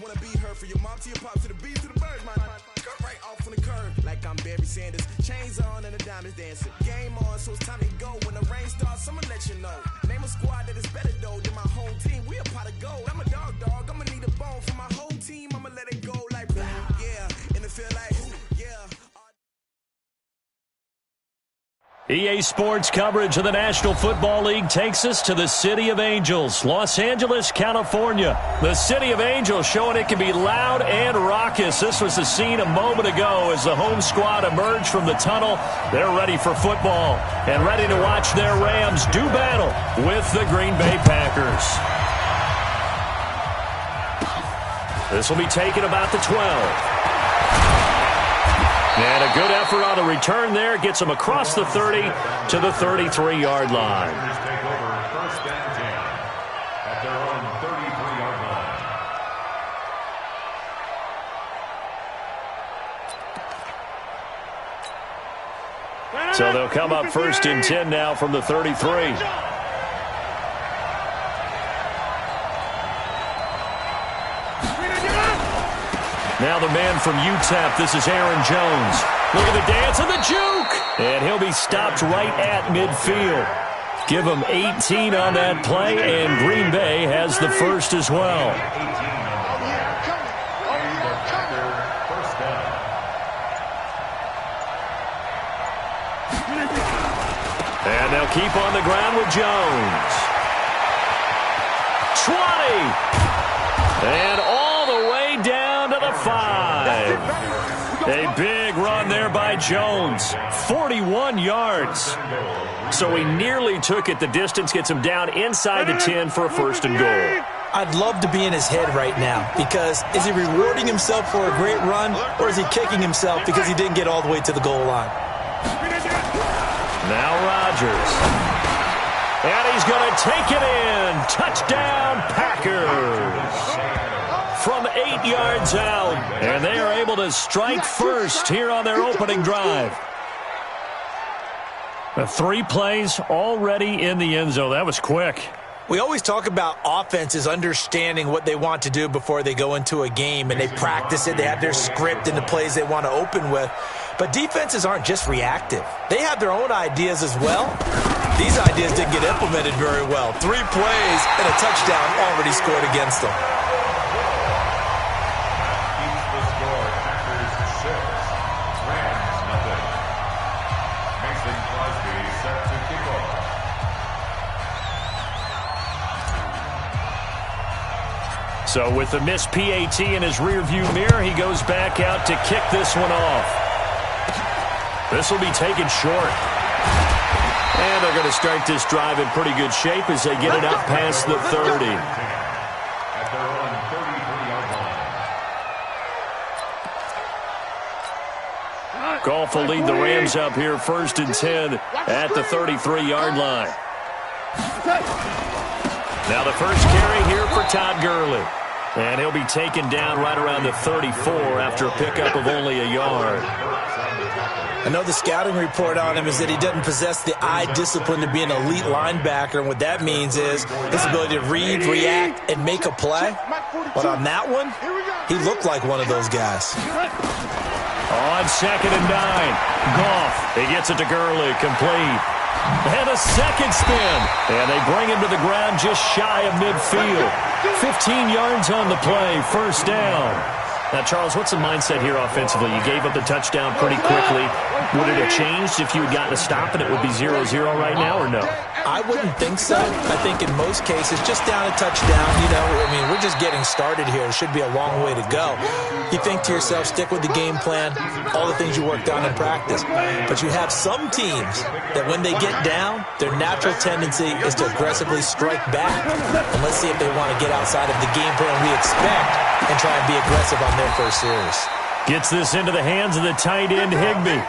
just wanna be heard from your mom to your pops to the beat to the birds, man. Cut right off on the curve, like I'm Barry Sanders. Chains on and the diamonds dancing. Game on, so it's time to go. When the rain starts, I'ma let you know. Name a squad that is better though than my whole team. We a pot of gold. I'm a dog. I'ma need a bone for my whole team. I'ma let it go like yeah, and it feel like yeah. EA Sports coverage of the National Football League takes us to the City of Angels, Los Angeles, California. The City of Angels showing it can be loud and raucous. This was the scene a moment ago as the home squad emerged from the tunnel. They're ready for football and ready to watch their Rams do battle with the Green Bay Packers. This will be taken about the 12. And a good effort on the return there. Gets them across the 30 to the 33-yard line. Take over first and 10 at their own 33-yard line. So they'll come up first and 10 now from the 33. Now the man from UTEP, this is Aaron Jones. Look at the dance and the juke. And he'll be stopped right at midfield. Give him 18 on that play, and Green Bay has the first as well. And they'll keep on the ground with Jones. 20. And all the way down to the 5. A big run there by Jones. 41 yards. So he nearly took it the distance, gets him down inside the 10 for a first and goal. I'd love to be in his head right now, because is he rewarding himself for a great run, or is he kicking himself because he didn't get all the way to the goal line? Now Rodgers. And he's going to take it in. Touchdown, Packers. From 8 yards out. And they are able to strike first here on their opening drive. The 3 plays already in the end zone. That was quick. We always talk about offenses understanding what they want to do before they go into a game, and they practice it. They have their script and the plays they want to open with. But defenses aren't just reactive. They have their own ideas as well. These ideas didn't get implemented very well. 3 plays and a touchdown already scored against them. Keeps the score. Packers 6, Rams nothing. Mason Crosby set to kick off. So with the missed PAT in his rearview mirror, he goes back out to kick this one off. This will be taken short. And they're going to start this drive in pretty good shape as they get it up past the 30. At their own 33-yard line. Goff will lead the Rams up here first and 10 at the 33-yard line. Now the first carry here for Todd Gurley. And he'll be taken down right around the 34 after a pickup of only a yard. I know the scouting report on him is that he doesn't possess the eye discipline to be an elite linebacker, and what that means is his ability to read, react, and make a play. But on that one, he looked like one of those guys. On 2nd and 9, Goff, he gets it to Gurley, complete. And a second spin. And they bring him to the ground just shy of midfield. 15 yards on the play, first down. Now, Charles, what's the mindset here offensively? You gave up the touchdown pretty quickly. Would it have changed if you had gotten a stop and it would be 0-0 right now, or no? I wouldn't think so. I think in most cases, just down a touchdown, we're just getting started here. It should be a long way to go. You think to yourself, stick with the game plan, all the things you worked on in practice. But you have some teams that when they get down, their natural tendency is to aggressively strike back. And let's see if they want to get outside of the game plan we expect and try and be aggressive on their first series. Gets this into the hands of the tight end, Higbee.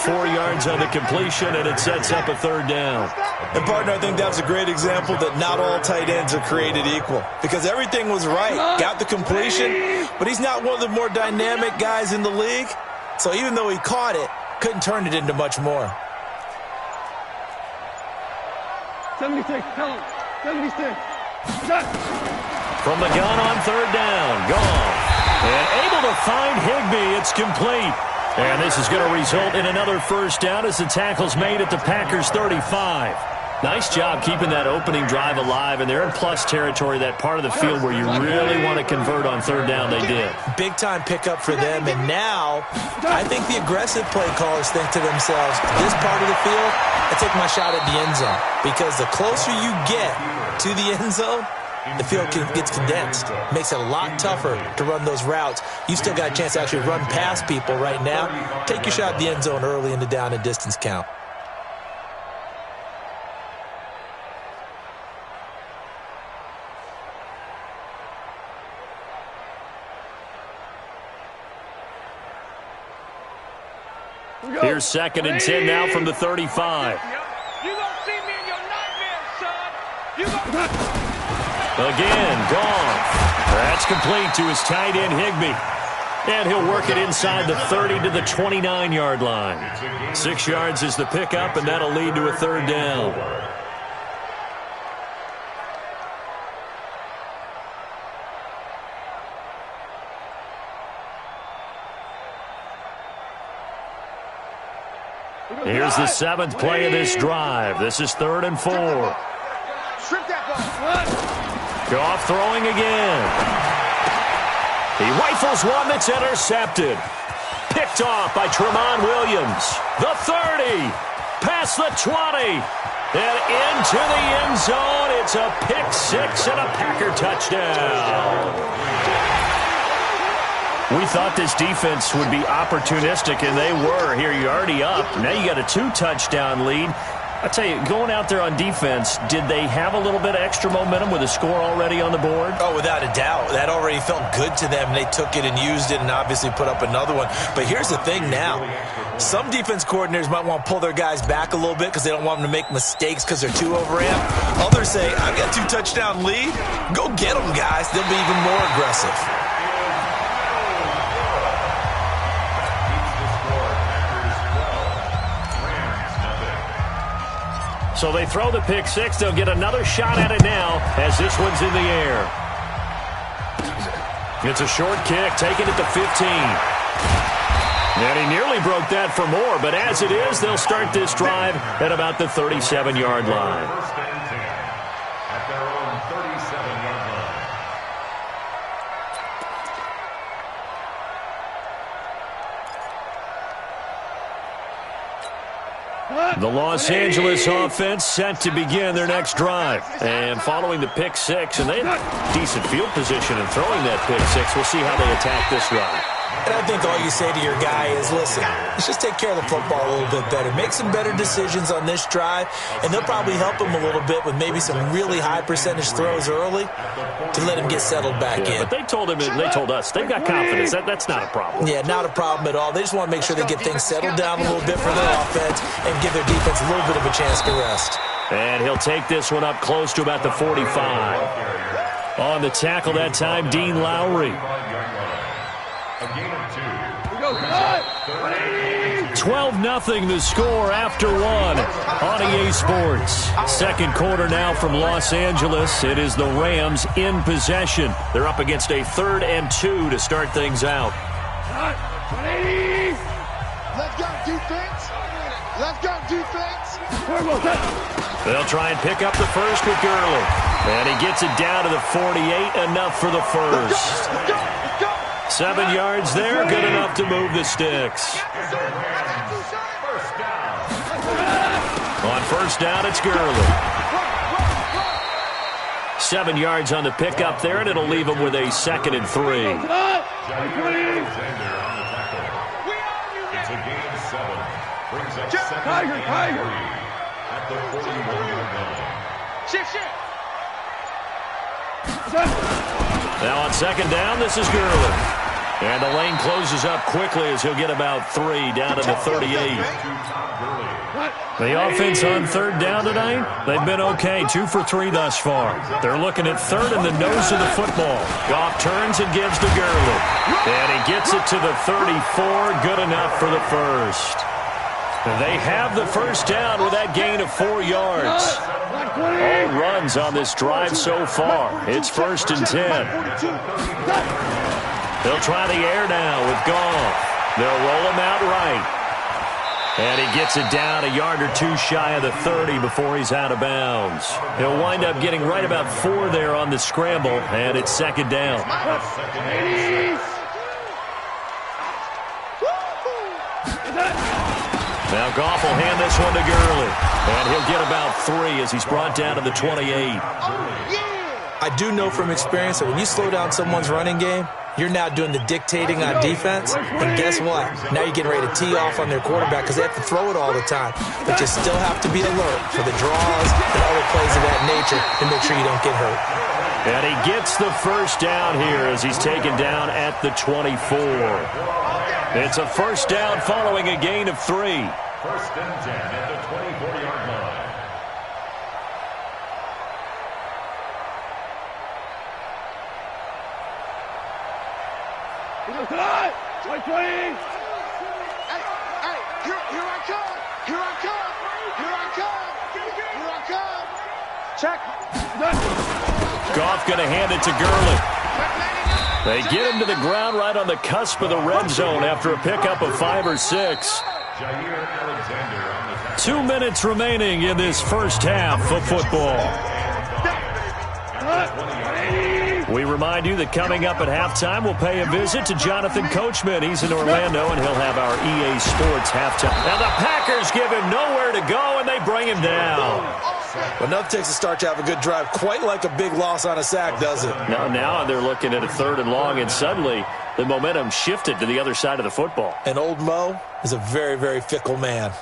4 yards on the completion, and it sets up a third down. And, partner, I think that was a great example that not all tight ends are created equal, because everything was right. Got the completion, but he's not one of the more dynamic guys in the league. So even though he caught it, couldn't turn it into much more. 76, tell him. 76. From the gun on third down, Goff. And able to find Higbee. It's complete. And this is going to result in another first down as the tackle's made at the Packers' 35. Nice job keeping that opening drive alive, and they're in plus territory, that part of the field where you really want to convert on third down. They did. Big-time pickup for them, and now I think the aggressive play callers think to themselves, this part of the field, I take my shot at the end zone, because the closer you get to the end zone, the field gets condensed. Makes it a lot tougher to run those routes. You still got a chance to actually run past people right now. Take your shot at the end zone early in the down and distance count. Here's 2nd and 10 now from the 35. You gonna see me in your nightmares, son. Again, Goff. That's complete to his tight end, Higbee. And he'll work it inside the 30 to the 29-yard line. 6 yards is the pickup, and that'll lead to a third down. Here's the 7th play of this drive. This is 3rd and 4. Goff throwing again. He rifles one that's intercepted. Picked off by Tramon Williams. The 30. Past the 20. And into the end zone. It's a pick six and a Packer touchdown. We thought this defense would be opportunistic, and they were. Here, you're already up. Now you got a 2-touchdown lead. I tell you, going out there on defense, did they have a little bit of extra momentum with a score already on the board? Oh, without a doubt. That already felt good to them. They took it and used it and obviously put up another one. But here's the thing now. Some defense coordinators might want to pull their guys back a little bit because they don't want them to make mistakes because they're too overamped. Others say, I've got a 2-touchdown lead. Go get them, guys. They'll be even more aggressive. So they throw the pick six. They'll get another shot at it now as this one's in the air. It's a short kick, taken at the 15. And he nearly broke that for more, but as it is, they'll start this drive at about the 37-yard line. First and 10 at their own 37-yard line. The Los Angeles offense set to begin their next drive. And following the pick six, and they have decent field position in throwing that pick six. We'll see how they attack this drive. And I think all you say to your guy is, listen, let's just take care of the football a little bit better. Make some better decisions on this drive, and they'll probably help him a little bit with maybe some really high percentage throws early to let him get settled back in. But they told us they've got confidence. That's not a problem. Yeah, not a problem at all. They just want to make sure they get things settled down a little bit for their offense and give their defense a little bit of a chance to rest. And he'll take this one up close to about the 45. On the tackle that time, Dean Lowry. A gain of 2. 12-0 the score after one on EA Sports. Second quarter now from Los Angeles. It is the Rams in possession. They're up against a 3rd and 2 to start things out. Let's go defense. Let's go defense. They'll try and pick up the first with Gurley. And he gets it down to the 48, enough for the first. 7 yards there, good enough to move the sticks. On first down, it's Gurley. 7 yards on the pickup there, and it'll leave him with a 2nd and 3. It's a gain of 7. Brings up 2nd and 3 at the 41-yard line. Now on 2nd down, this is Gurley. And the lane closes up quickly as he'll get about 3 down to the 38. The offense on 3rd down tonight, they've been okay. 2 for 3 thus far. They're looking at 3rd in the nose of the football. Goff turns and gives to Gurley. And he gets it to the 34, good enough for the first. They have the first down with that gain of 4 yards. All runs on this drive so far. It's 1st and 10. They'll try the air now with Goff. They'll roll him out right. And he gets it down a yard or two shy of the 30 before he's out of bounds. He'll wind up getting right about 4 there on the scramble, and it's second down. Now Goff will hand this one to Gurley. And he'll get about 3 as he's brought down to the 28. I do know from experience that when you slow down someone's running game, you're now doing the dictating on defense. And guess what? Now you're getting ready to tee off on their quarterback because they have to throw it all the time. But you still have to be alert for the draws and other plays of that nature to make sure you don't get hurt. And he gets the first down here as he's taken down at the 24. It's a first down following a gain of 3. First and 10 at the 24-yard line. Hey, here I come. Here I come. Here I come. Here I come. Check. Goff going to hand it to Gurley. They get him to the ground right on the cusp of the red zone after a pickup of 5 or 6. 2 minutes remaining in this first half of football. We remind you that coming up at halftime, we'll pay a visit to Jonathan Coachman. He's in Orlando, and he'll have our EA Sports halftime. Now the Packers give him nowhere to go, and they bring him down. But enough takes a start to have a good drive, quite like a big loss on a sack, does it? Now they're looking at a 3rd and long, and suddenly the momentum shifted to the other side of the football. And old Mo is a very, very fickle man.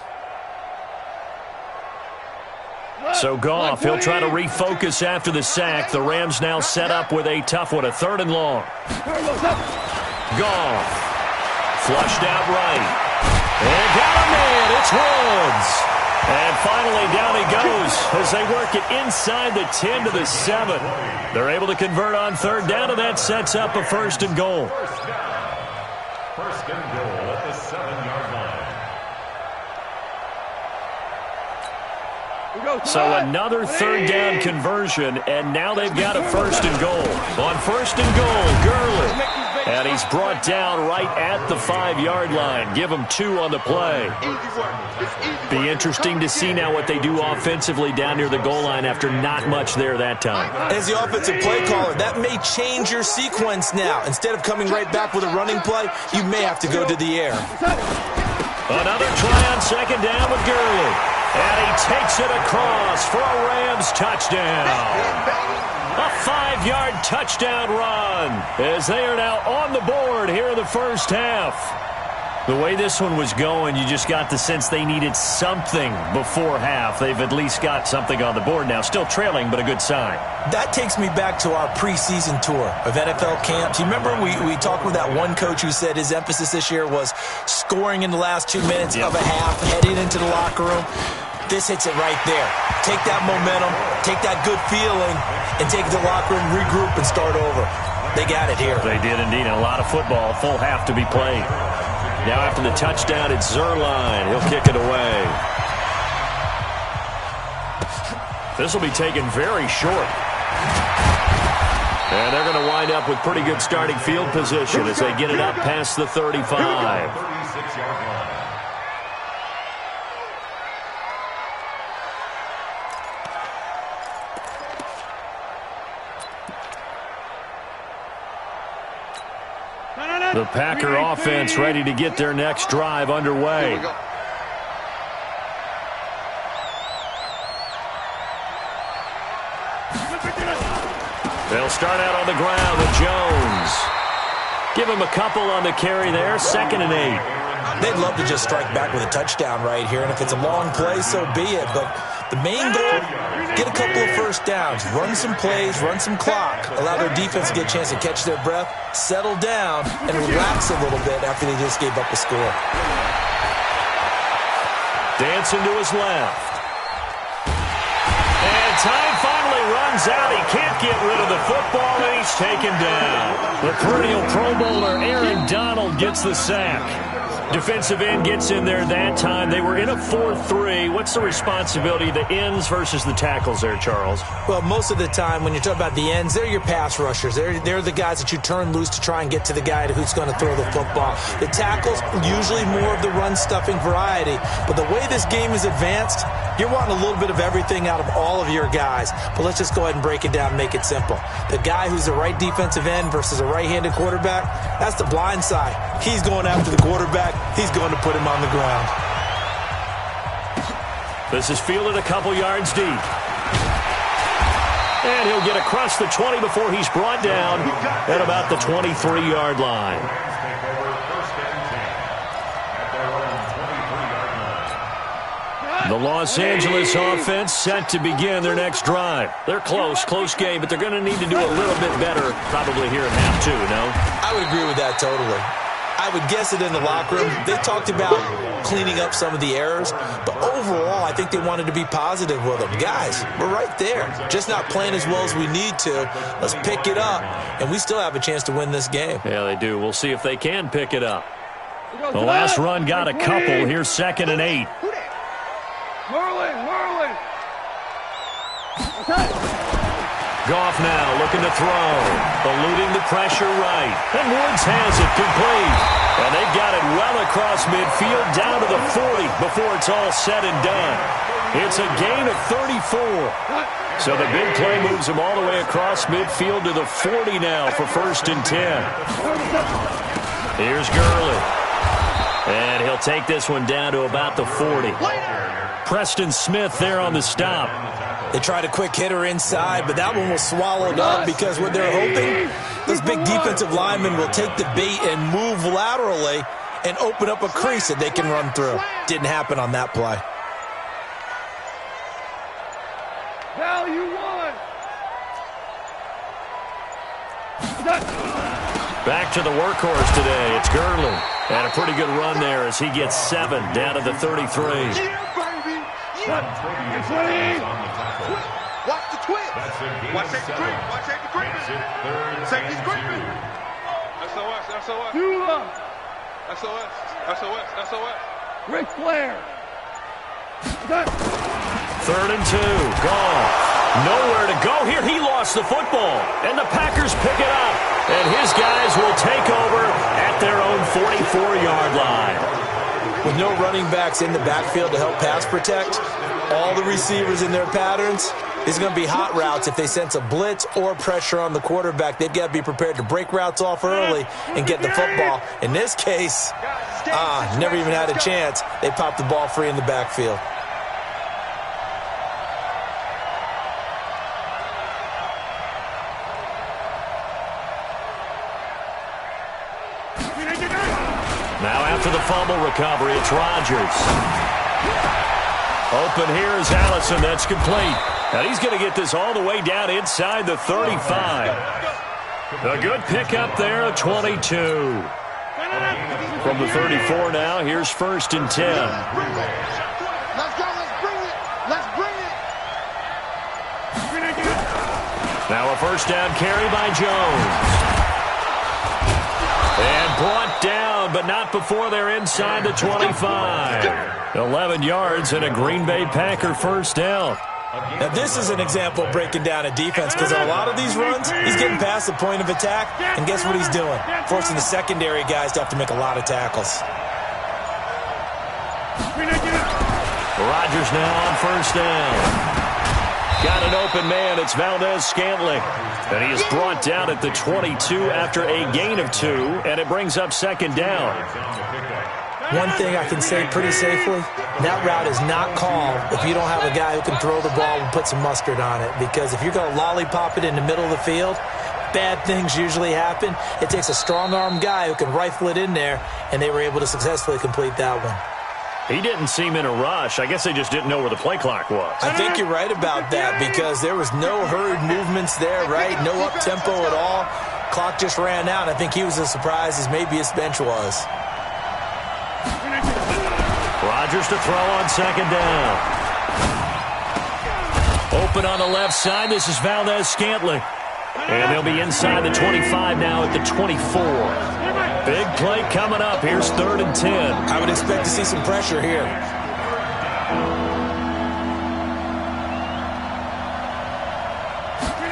So Goff, he'll try to refocus after the sack. The Rams now set up with a tough one, a 3rd and long. Goff, flushed out right. And got a man, it's Woods. And finally down he goes as they work it inside the 10 to the 7. They're able to convert on 3rd down, and that sets up a 1st and goal. First and goal at the 7-yard line. So another 3rd down conversion, and now they've got a 1st and goal. On 1st and goal, Gurley. And he's brought down right at the 5-yard line. Give him 2 on the play. Be interesting to see now what they do offensively down near the goal line after not much there that time. As the offensive play caller, that may change your sequence now. Instead of coming right back with a running play, you may have to go to the air. Another try on 2nd down with Gurley. And he takes it across for a Rams touchdown. A 5-yard touchdown run as they are now on the board here in the first half. The way this one was going, you just got the sense they needed something before half. They've at least got something on the board now. Still trailing, but a good sign. That takes me back to our preseason tour of NFL camps. You remember we talked with that one coach who said his emphasis this year was scoring in the last 2 minutes of a half, heading into the locker room. This hits it right there. Take that momentum, take that good feeling, and take it to the locker room, regroup, and start over. They got it here. They did indeed. A lot of football, full half to be played. Now after the touchdown, it's Zerline. He'll kick it away. This will be taken very short. And they're going to wind up with pretty good starting field position as they get it up past the 35. 36-yard line. The Packer offense ready to get their next drive underway. They'll start out on the ground with Jones. Give him a couple on the carry there, 2nd and 8. They'd love to just strike back with a touchdown right here, and if it's a long play, so be it. But the main goal, get a couple of first downs, run some plays, run some clock, allow their defense to get a chance to catch their breath, settle down, and relax a little bit after they just gave up a score. Dancing to his left. And time finally runs out. He can't get rid of the football, and he's taken down. The perennial Pro Bowler Aaron Donald gets the sack. Defensive end gets in there that time. They were in a 4-3. What's the responsibility of the ends versus the tackles there, Charles? Well, most of the time when you talk about the ends, they're your pass rushers. They're the guys that you turn loose to try and get to the guy who's going to throw the football. The tackles, usually more of the run-stuffing variety. But the way this game is advanced, you're wanting a little bit of everything out of all of your guys. But let's just go ahead and break it down and make it simple. The guy who's the right defensive end versus a right-handed quarterback, that's the blind side. He's going after the quarterback. He's going to put him on the ground. This is fielded a couple yards deep. And he'll get across the 20 before he's brought down at about the 23-yard line. The Los Angeles offense set to begin their next drive. They're close game, but they're going to need to do a little bit better probably here in half two, no? I would agree with that totally. I would guess it in the locker room. They talked about cleaning up some of the errors, but overall, I think they wanted to be positive with them. Guys, we're right there. Just not playing as well as we need to. Let's pick it up, and we still have a chance to win this game. Yeah, they do. We'll see if they can pick it up. The last run got a couple. Here's 2nd and 8. Merlin. Goff now looking to throw. Eluding the pressure right. And Woods has it complete. And they've got it well across midfield down to the 40 before it's all said and done. It's a gain of 34. So the big play moves him all the way across midfield to the 40 now for 1st and 10. Here's Gurley. And he'll take this one down to about the 40. Preston Smith there on the stop. They tried a quick hitter inside, but that one was swallowed up because what they're hoping, this big defensive lineman will take the bait and move laterally and open up a crease that they can run through. Didn't happen on that play. Value 1. Back to the workhorse today. It's Gurley. And a pretty good run there as he gets 7 down to the 33. Watch the twist. Watch safety creep. Watch safety creep. Safety's creeping. SOS. Ric Flair. 3rd and 2. Gone. Nowhere to go here. He lost the football. And the Packers pick it up. And his guys will take over at their own 44-yard line. With no running backs in the backfield to help pass protect, all the receivers in their patterns, it's going to be hot routes. If they sense a blitz or pressure on the quarterback, they've got to be prepared to break routes off early and get the football. In this case, never even had a chance. They popped the ball free in the backfield. Now after the fumble recovery, it's Rodgers. Open here is Allison. That's complete. And he's going to get this all the way down inside the 35. A good pickup there, a 22. From the 34 now, here's 1st and 10. Let's go. Let's bring it. Now a 1st down carry by Jones. And brought down, but not before they're inside the 25. 11 yards and a Green Bay Packer 1st down. Now, this is an example of breaking down a defense because on a lot of these runs, he's getting past the point of attack, and guess what he's doing? Forcing the secondary guys to have to make a lot of tackles. Rodgers now on 1st down. Got an open man. It's Valdez-Scantling. And he is brought down at the 22 after a gain of 2, and it brings up 2nd down. One thing I can say pretty safely, that route is not called if you don't have a guy who can throw the ball and put some mustard on it. Because if you're going to lollipop it in the middle of the field, bad things usually happen. It takes a strong-armed guy who can rifle it in there, and they were able to successfully complete that one. He didn't seem in a rush. I guess they just didn't know where the play clock was. I think you're right about that because there was no hurried movements there, right? No up-tempo at all. Clock just ran out. I think he was as surprised as maybe his bench was. Rodgers to throw on 2nd down. Open on the left side. This is Valdez-Scantling. And they'll be inside the 25 now at the 24. Big play coming up. Here's 3rd and 10. I would expect to see some pressure here.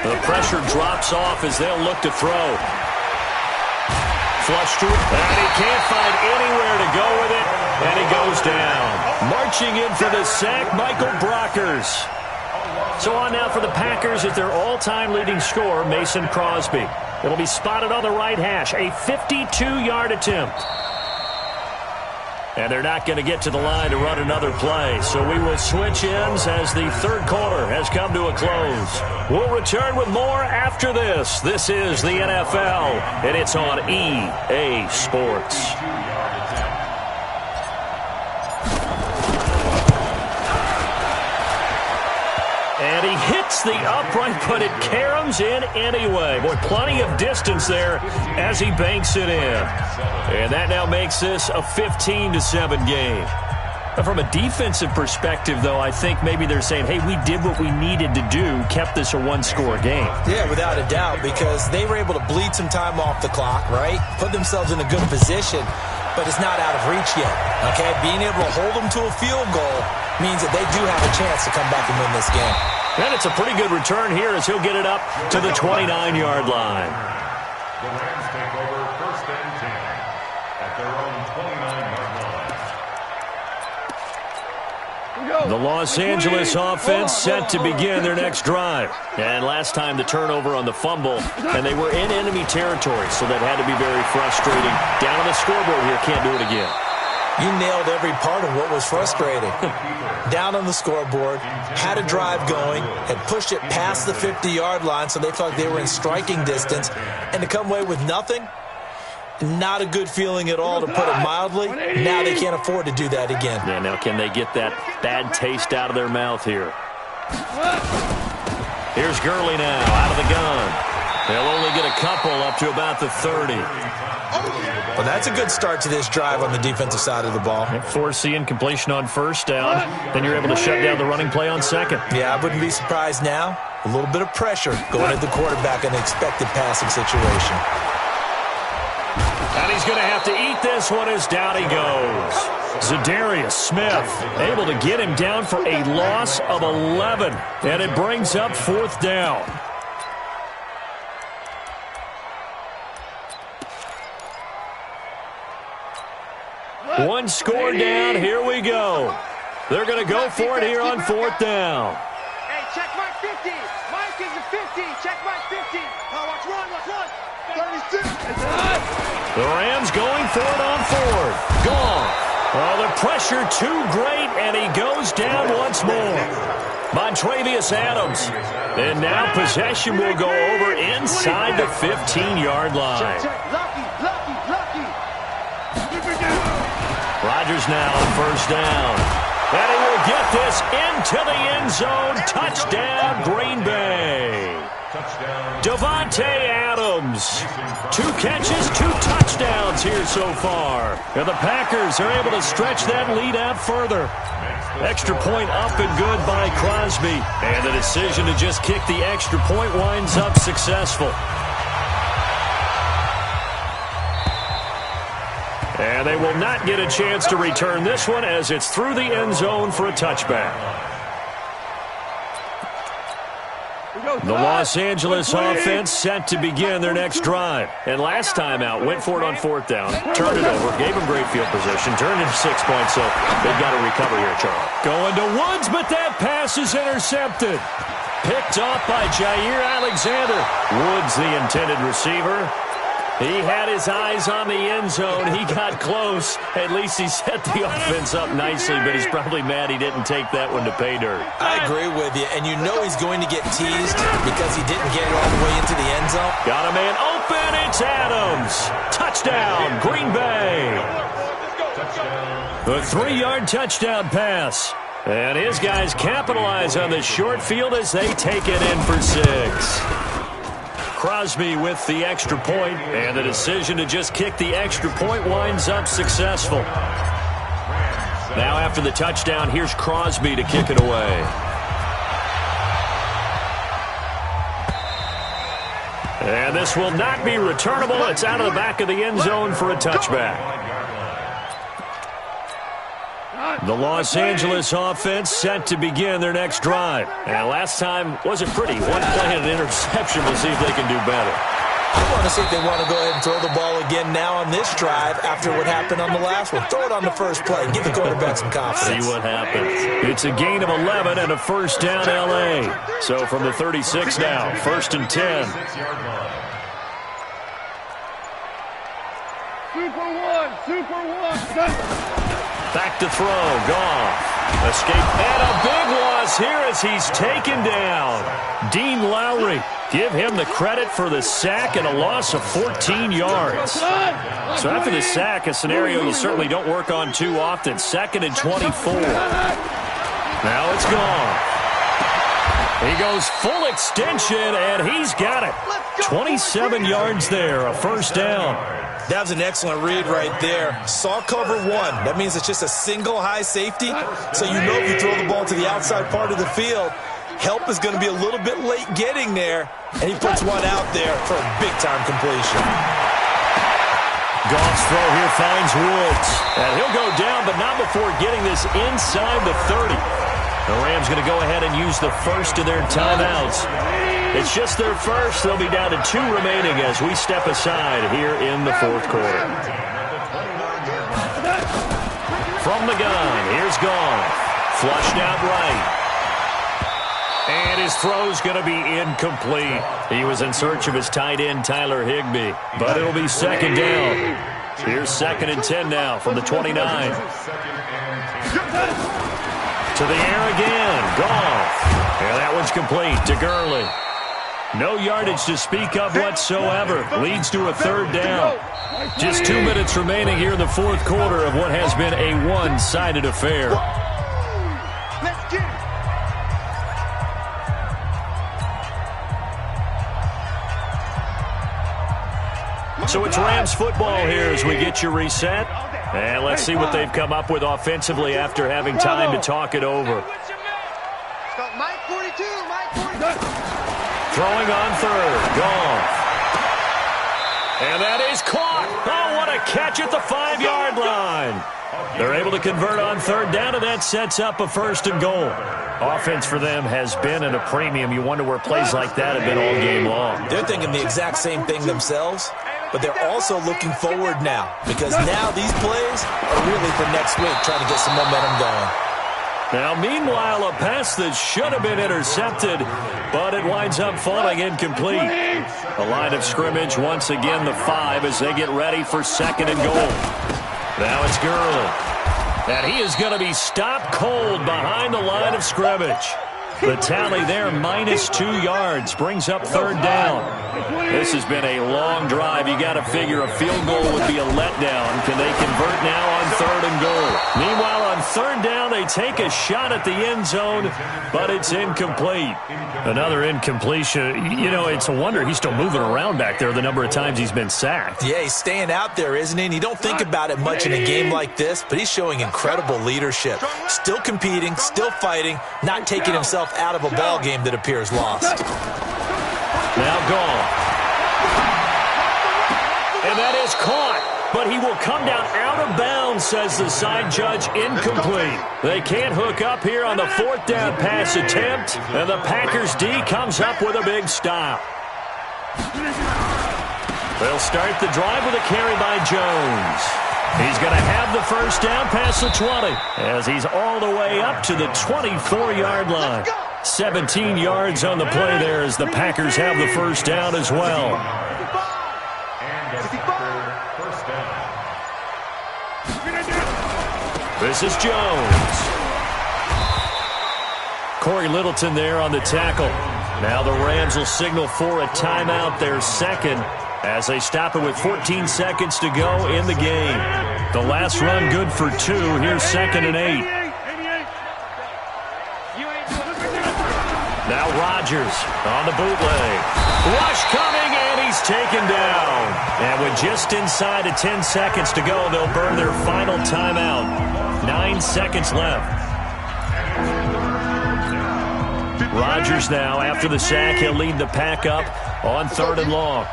The pressure drops off as they'll look to throw. Flush through, and he can't find anywhere to go with it, and he goes down. Marching in for the sack, Michael Brockers. So on now for the Packers is their all-time leading scorer, Mason Crosby. It'll be spotted on the right hash, a 52-yard attempt. And they're not going to get to the line to run another play. So we will switch ends as the 3rd quarter has come to a close. We'll return with more after this. This is the NFL, and it's on EA Sports. And he hits the upright, but it caroms in anyway. Boy, plenty of distance there as he banks it in. And that now makes this a 15-7 game. From a defensive perspective, though, I think maybe they're saying, hey, we did what we needed to do, kept this a one-score game. Yeah, without a doubt, because they were able to bleed some time off the clock, right? Put themselves in a good position, but it's not out of reach yet, okay? Being able to hold them to a field goal means that they do have a chance to come back and win this game. And it's a pretty good return here as he'll get it up to the 29-yard line. The Rams take over 1st and 10 at their own 29-yard line. The Los Angeles offense set to begin their next drive. And last time the turnover on the fumble, and they were in enemy territory, so that had to be very frustrating. Down on the scoreboard here, can't do it again. You nailed every part of what was frustrating. Down on the scoreboard, had a drive going, had pushed it past the 50-yard line so they felt like they were in striking distance, and to come away with nothing, not a good feeling at all, to put it mildly. Now they can't afford to do that again. Yeah, now can they get that bad taste out of their mouth here? Here's Gurley now, out of the gun. They'll only get a couple up to about the 30. Well, that's a good start to this drive on the defensive side of the ball. Forcing completion on 1st down. Then you're able to shut down the running play on 2nd. Yeah, I wouldn't be surprised now. A little bit of pressure going at the quarterback in an expected passing situation. And he's going to have to eat this one as down he goes. Zadarius Smith able to get him down for a loss of 11. And it brings up 4th down. One score down. Here we go. They're going to go for it here on 4th down. Hey, check Mike 50. Mike is a 50. Check Mike 50. Watch run. 36. The Rams going for it on 4th. Gone. Oh, the pressure too great, and he goes down once more. Montravius Adams. And now possession will go over inside the 15-yard line. Lucky. Rodgers now on 1st down. And he will get this into the end zone. Touchdown, Green Bay. Davante Adams. 2 catches, 2 touchdowns here so far. And the Packers are able to stretch that lead out further. Extra point up and good by Crosby. And the decision to just kick the extra point winds up successful. And they will not get a chance to return this one as it's through the end zone for a touchback. The Los Angeles offense set to begin their next drive. And last time out, went for it on 4th down, turned it over, gave them great field position, turned it 6 points, so they've got to recover here, Charles. Going to Woods, but that pass is intercepted. Picked off by Jair Alexander. Woods, the intended receiver. He had his eyes on the end zone. He got close. At least he set the offense up nicely, but he's probably mad he didn't take that one to pay dirt. I agree with you, and you know he's going to get teased because he didn't get it all the way into the end zone. Got a man open. It's Adams. Touchdown, Green Bay. The 3-yard touchdown pass. And his guys capitalize on the short field as they take it in for 6. Crosby with the extra point, and the decision to just kick the extra point winds up successful. Now after the touchdown, here's Crosby to kick it away. And this will not be returnable. It's out of the back of the end zone for a touchback. The Los Angeles offense set to begin their next drive. And last time wasn't pretty. One play and an interception. We'll see if they can do better. I want to see if they want to go ahead and throw the ball again now on this drive after what happened on the last one. Throw it on the first play. Give the quarterback some confidence. See what happens. It's a gain of 11 and a first down L.A. So from the 36 now, 1st and 10. Super one. Back to throw. Goff. Escape. And a big loss here as he's taken down. Dean Lowry. Give him the credit for the sack and a loss of 14 yards. So after the sack, a scenario you certainly don't work on too often. 2nd and 24. Now it's gone. He goes full extension, and he's got it. 27 yards there, a first down. That was an excellent read right there. Saw cover one. That means it's just a single high safety. So you know if you throw the ball to the outside part of the field, help is going to be a little bit late getting there. And he puts one out there for a big-time completion. Goff's throw here finds Woods. And he'll go down, but not before getting this inside the 30. The Rams going to go ahead and use the first of their timeouts. It's just their first. They'll be down to 2 remaining as we step aside here in the 4th quarter. From the gun, here's Goff. Flushed out right. And his throw's going to be incomplete. He was in search of his tight end, Tyler Higbee. But it'll be 2nd down. Here's 2nd and 10 now from the 29. To the air again. Goff. And that one's complete to Gurley. No yardage to speak of whatsoever. Leads to a 3rd down. Just 2 minutes remaining here in the 4th quarter of what has been a one-sided affair. Let's get it. So it's Rams football here as we get you reset. And let's see what they've come up with offensively after having time to talk it over. Mike 42, Mike 42. Throwing on 3rd. Goff. And that is caught. Oh, what a catch at the 5-yard line. They're able to convert on 3rd down, and that sets up a 1st and goal. Offense for them has been at a premium. You wonder where plays like that have been all game long. They're thinking the exact same thing themselves, but they're also looking forward now because now these plays are really for next week, trying to get some momentum going. Now, meanwhile, a pass that should have been intercepted, but it winds up falling incomplete. The line of scrimmage, once again, the 5 as they get ready for 2nd and goal. Now it's Gurley. And he is going to be stopped cold behind the line of scrimmage. The tally there, -2 yards, brings up 3rd down. This has been a long drive. You got to figure a field goal would be a letdown. Can they convert now on 3rd and goal? Meanwhile, on 3rd down, they take a shot at the end zone, but it's incomplete. Another incompletion. You know, it's a wonder he's still moving around back there the number of times he's been sacked. Yeah, he's staying out there, isn't he? And you don't think about it much in a game like this, but he's showing incredible leadership. Still competing, still fighting, not taking himself out of a ball game that appears lost. Now Goff. And that is caught. But he will come down out of bounds, says the side judge, incomplete. They can't hook up here on the 4th down pass attempt, and the Packers D comes up with a big stop. They'll start the drive with a carry by Jones. He's going to have the 1st down past the 20 as he's all the way up to the 24-yard line. 17 yards on the play there as the Packers have the 1st down as well. This is Jones. Corey Littleton there on the tackle. Now the Rams will signal for a timeout, their 2nd, as they stop it with 14 seconds to go in the game. The last run good for 2. Here's 2nd and 8. Now Rodgers on the bootleg. Rush coming, and he's taken down. And with just inside of 10 seconds to go, they'll burn their final timeout. 9 seconds left. Rodgers now, after the sack, he'll lead the pack up on 3rd and long.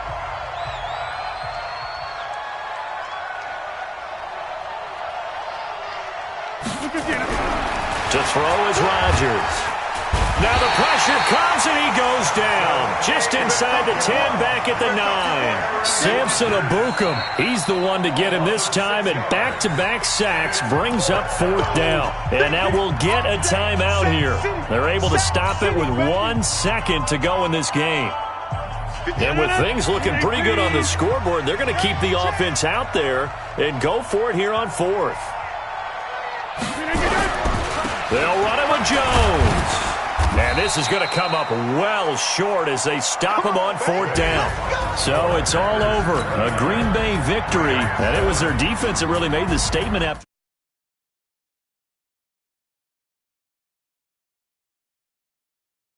To throw is Rodgers. Now the pressure comes and he goes down. Just inside the 10, back at the 9. Samson Abukum, he's the one to get him this time, and back-to-back sacks brings up 4th down. And now we'll get a timeout here. They're able to stop it with 1 second to go in this game. And with things looking pretty good on the scoreboard, they're going to keep the offense out there and go for it here on 4th. They'll run it with Jones. And this is going to come up well short as they stop him on 4th down. So it's all over. A Green Bay victory. And it was their defense that really made the statement after.